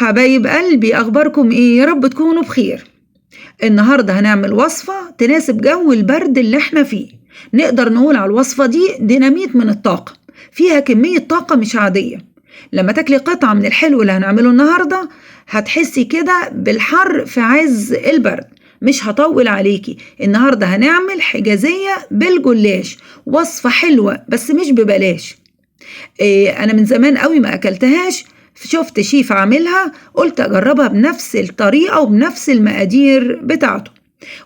حبايب قلبي، أخباركم إيه؟ يا رب تكونوا بخير. النهاردة هنعمل وصفة تناسب جو البرد اللي احنا فيه. نقدر نقول على الوصفة دي ديناميت من الطاقة، فيها كمية طاقة مش عادية. لما تاكلي قطعة من الحلو اللي هنعمله النهاردة هتحسي كده بالحر في عز البرد. مش هطول عليكي، النهاردة هنعمل حجازية بالجلاش، وصفة حلوة بس مش ببلاش. أنا من زمان قوي ما أكلتهاش، شفت شيف عاملها قلت أجربها بنفس الطريقة وبنفس المقادير بتاعته،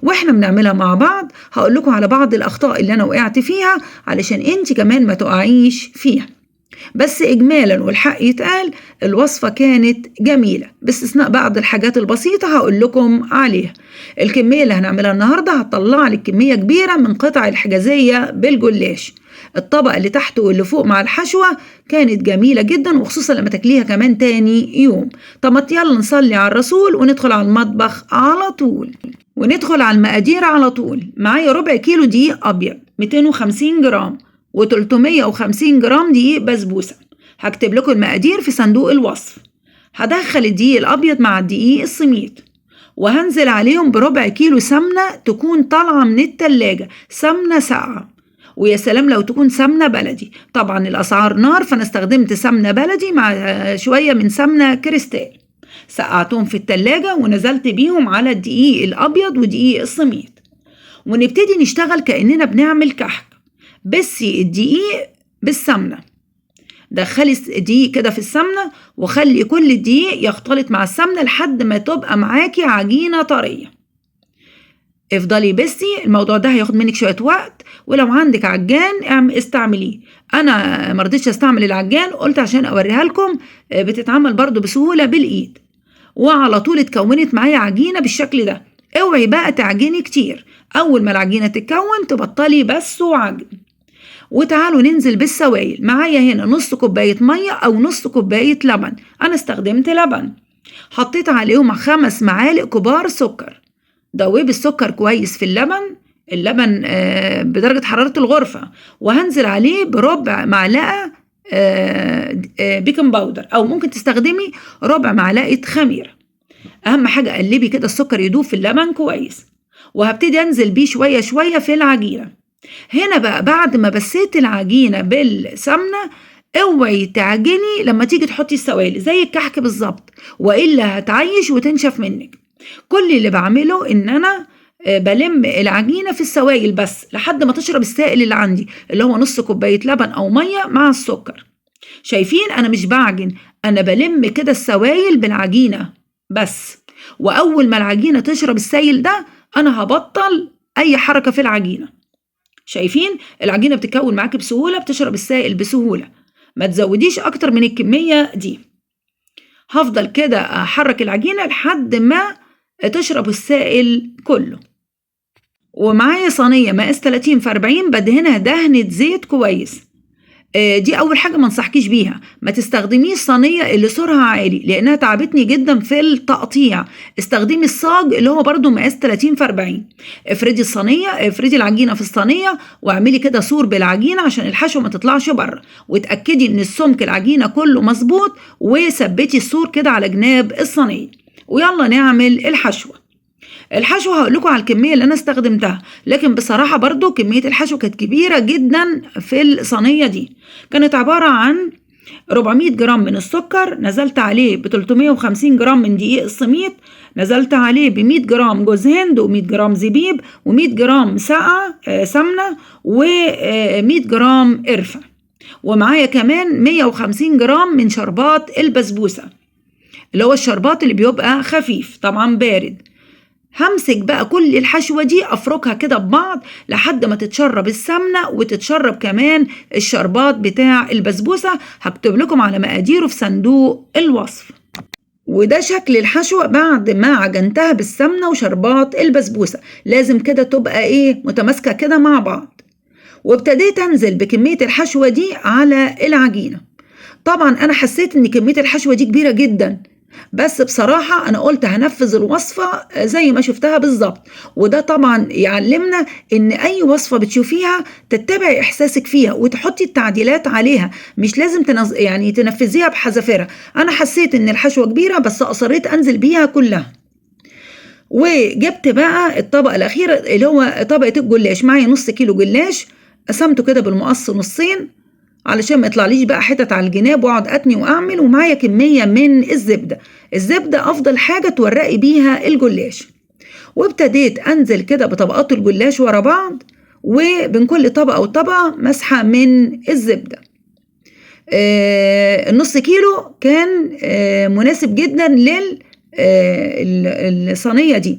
واحنا بنعملها مع بعض هقول لكم على بعض الأخطاء اللي أنا وقعت فيها علشان انت كمان ما تقعيش فيها. بس إجمالا والحق يتقال، الوصفة كانت جميلة باستثناء بعض الحاجات البسيطة هقول لكم عليها. الكمية اللي هنعملها النهاردة هتطلع لك كمية كبيرة من قطع الحجازية بالجلاش. الطبقة اللي تحت واللي فوق مع الحشوة كانت جميلة جدا، وخصوصا لما تاكليها كمان تاني يوم. طب يلا نصلي على الرسول وندخل على المطبخ على طول، وندخل على المقادير على طول. معايا ربع كيلو دقيق أبيض، 250 جرام، و350 جرام دقيق بسبوسة. هكتب لكم المقادير في صندوق الوصف. هدخل الدقيق الأبيض مع الدقيق السميد، وهنزل عليهم بربع كيلو سمنة تكون طالعة من التلاجة، سمنة ساقعة، ويا سلام لو تكون سمنة بلدي. طبعا الأسعار نار، فأنا استخدمت سمنة بلدي مع شوية من سمنة كريستال. سقعتهم في التلاجة ونزلت بيهم على الدقيق الأبيض ودقيق السميد، ونبتدي نشتغل كأننا بنعمل كحك. بسي الدقيق بالسمنة، دخلي الدقيق كده في السمنة وخلي كل الدقيق يختلط مع السمنة لحد ما تبقى معاكي عجينة طرية. افضلي بسي، الموضوع ده هياخد منك شوية وقت، ولو عندك عجان استعمليه. انا مرضيتش استعمل العجان، قلت عشان اوريها لكم بتتعمل برضو بسهولة بالايد. وعلى طول اتكونت معايا عجينة بالشكل ده. اوعي بقى تعجني كتير، اول ما العجينة تتكون تبطلي بس وعجن. وتعالوا ننزل بالسوائل. معايا هنا نص كوباية مية او نص كوباية لبن، انا استخدمت لبن. حطيت عليهم 5 معالق كبار سكر. دوبي السكر كويس في اللبن بدرجة حرارة الغرفة، وهنزل عليه بربع معلقة بيكنج باودر، او ممكن تستخدمي ربع معلقة خميرة. اهم حاجة قلبي كده السكر يدوب في اللبن كويس، وهبتدي انزل بيه شوية شوية في العجينة. هنا بقى بعد ما بسيت العجينة بالسمنة، اوعي تعجني لما تيجي تحطي السوائل زي الكحك بالظبط، والا هتعيش وتنشف منك. كل اللي بعمله ان انا بلم العجينة في السوائل بس لحد ما تشرب السائل اللي عندي، اللي هو نص كوباية لبن او مية مع السكر. شايفين انا مش بعجن، انا بلم كده السوائل بالعجينة بس. واول ما العجينة تشرب السائل ده انا هبطل اي حركة في العجينة. شايفين العجينة بتتكون معاكي بسهولة، بتشرب السائل بسهولة. ما تزوديش اكتر من الكمية دي. هفضل كده احرك العجينة لحد ما تشرب السائل كله. ومعايا صينية مقاس 30 في 40 بدهنها دهنة زيت كويس. دي اول حاجة ما انصحكيش بيها، ما تستخدميش صينية اللي سورها عالي لانها تعبتني جدا في التقطيع. استخدمي الصاج اللي هو برضو مقاس 30 في 40. افردي الصينية، افردي العجينة في الصينية واعملي كده سور بالعجينة عشان الحشو ما تطلعش بره، وتأكدي ان السمك العجينة كله مظبوط، وثبتي السور كده على جناب الصينية. ويلا نعمل الحشوة. الحشو هقول لكم على الكمية اللي أنا استخدمتها، لكن بصراحة برضو كمية الحشو كانت كبيرة جدا في الصينية دي. كانت عبارة عن 400 جرام من السكر، نزلت عليه ب 350 جرام من دقيق السميد، نزلت عليه ب 100 جرام جوز هند و100 جرام زبيب و100 جرام سمنة و100 جرام قرفة. ومعايا كمان 150 جرام من شربات البسبوسة، اللي هو الشربات اللي بيبقى خفيف طبعا بارد. همسك بقى كل الحشوة دي افركها كده ببعض لحد ما تتشرب السمنة وتتشرب كمان الشربات بتاع البسبوسة. هكتب لكم على مقاديره في صندوق الوصف. وده شكل الحشوة بعد ما عجنتها بالسمنة وشربات البسبوسة. لازم كده تبقى متماسكة كده مع بعض. وابتديت انزل بكمية الحشوة دي على العجينة. طبعا انا حسيت ان كمية الحشوة دي كبيرة جدا، بس بصراحة أنا قُلت هانفّذ الوصفة زي ما شُفتها بالضبط، وده طبعًا يعلّمنا إن أي وصفة بتشوفيها تتّبعي إحساسِك فيها وتحطّي التعديلات عليها، مش لازم يعني تنفّذيها بحذافيرها. أنا حسّيت إن الحشوة كبيرة بس أصرّيت أنزل بيها كلّها. وجِبت بقى الطبقة الأخيرة اللي هو طبقة الجلاش، معايا نُص كيلو جلاش قسمته كده بالمقص نُصّين علشان ما يطلعليش بقى حتت على الجناب واقعد أتني وأعمل، ومعايا كمية من الزبدة. الزبدة أفضل حاجة تورّقي بيها الجلاش. وابتديت أنزل كده بطبقات الجلاش ورا بعض، وبين كل طبقة وطبقة مسحة من الزبدة. النُص كيلو كان مناسب جدًا الصينية دي.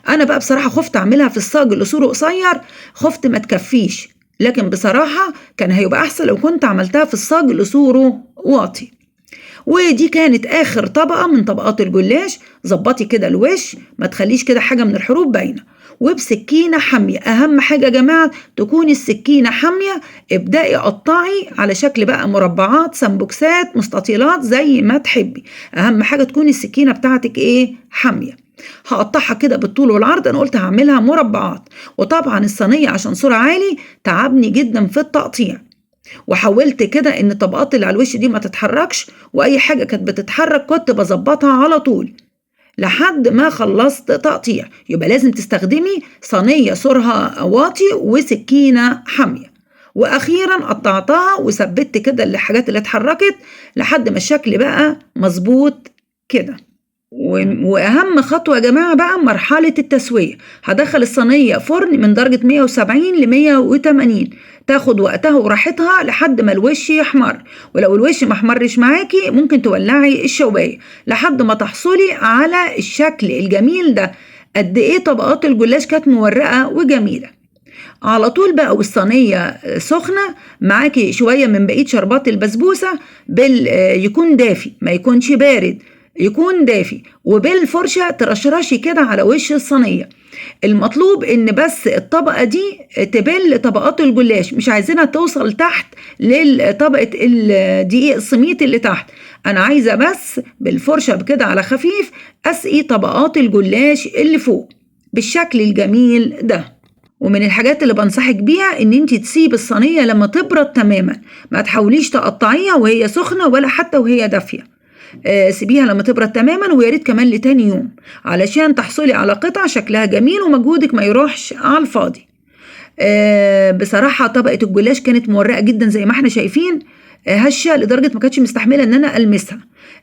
أنا بقى بصراحة خُفت أعملها في الصاج اللي سوره قصير، خُفت ما تكفّيش، لكن بصراحة كان هيبقى أحسن لو كنت عملتها في الصاج اللي سوره واطي. ودي كانت آخر طبقة من طبقات الجلاش. ضبّطي كده الوش، ما تخلّيش كده حاجة من الحروف باينة، وبسكينة حامية، أهم حاجة يا جماعة تكون السكينة حامية. ابدئي قطّعي على شكل بقى مربعات، سمبوكسات، مستطيلات زي ما تحبي، أهم حاجة تكون السكينة بتاعتِك إيه، حامية. هاقطّعها كده بالطول والعرض، أنا قُلت هاعملها مربعات، وطبعًا الصينية عشان سورها عالي تعبني جدًا في التقطيع. وحاولت كده إن الطبقات اللي على الوش دي ما تتحركش، وأي حاجة كانت بتتحرك كنت باضبّطها على طول لحد ما خلّصت تقطيع. يبقى لازم تستخدمي صينية سورها واطي وسكينة حامية. وأخيرًا قطّعتها وثبّتت كده الحاجات اللي اتحركت لحد ما الشكل بقى مضبوط كده. وأهم خطوة يا جماعة بقى مرحلة التسوية. هادخّل الصينية فرن من درجة 170 ل180، تاخد وقتها وراحتها لحد ما الوش يحمر. ولو الوش ما احمرش معاكِ ممكن تولّعي الشواية لحد ما تحصلي على الشكل الجميل ده. قد إيه طبقات الجلاش كانت مورقة وجميلة. على طول بقى والصينية سخنة، معاكِ شوية من بقية شربات البسبوسة يكون دافي، ما يكونش بارد، يكون دافي، وبالفرشة ترشرشي كده على وش الصينية. المطلوب إن بس الطبقة دي تبل طبقات الجلاش، مش عايزينها توصل تحت لطبقة الدقيق السميط اللي تحت. أنا عايزة بس بالفرشة كده على خفيف أسقي طبقات الجلاش اللي فوق بالشكل الجميل ده. ومن الحاجات اللي بانصحِك بيها إن أنتِ تسيبي الصينية لمّا تبرد تمامًا، ما تحاوليش تقطّعيها وهي سخنة ولا حتى وهي دافية. سيبيها لمّا تبرد تمامًا ويا ريت كمان لتاني يوم، علشان تحصلي على قطعة شكلها جميل ومجهودِك ما يروحش على الفاضي. بصراحة طبقة الجلاش كانت مورقة جدًا زي ما إحنا شايفين، هشة لدرجة ما كانتش مستحملة إن أنا ألمسها.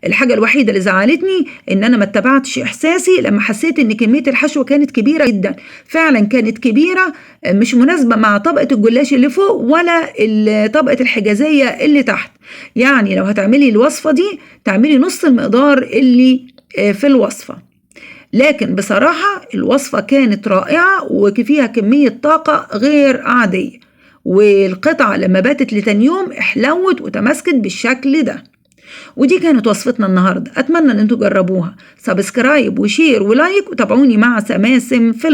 الحاجة الوحيدة اللي زعّلتني إن أنا ما اتّبعتش إحساسي لمّا حسيت إن كمية الحشوة كانت كبيرة جدًا. فعلًا كانت كبيرة، مش مناسبة مع طبقة الجلاش اللي فوق ولا طبقة الحجازية اللي تحت. يعني لو هتعملي الوصفة دي تعملي نُص المقدار اللي في الوصفة. لكن بصراحة الوصفة كانت رائعة فيها كمية طاقة غير عادية، والقطعة لما باتت لتاني يوم احلوت وتماسكت بالشكل ده. ودي كانت وصفتنا النهاردة، أتمنى إن انتوا تجربوها. سبسكرايب وشير ولايك وتابعوني مع سماسم في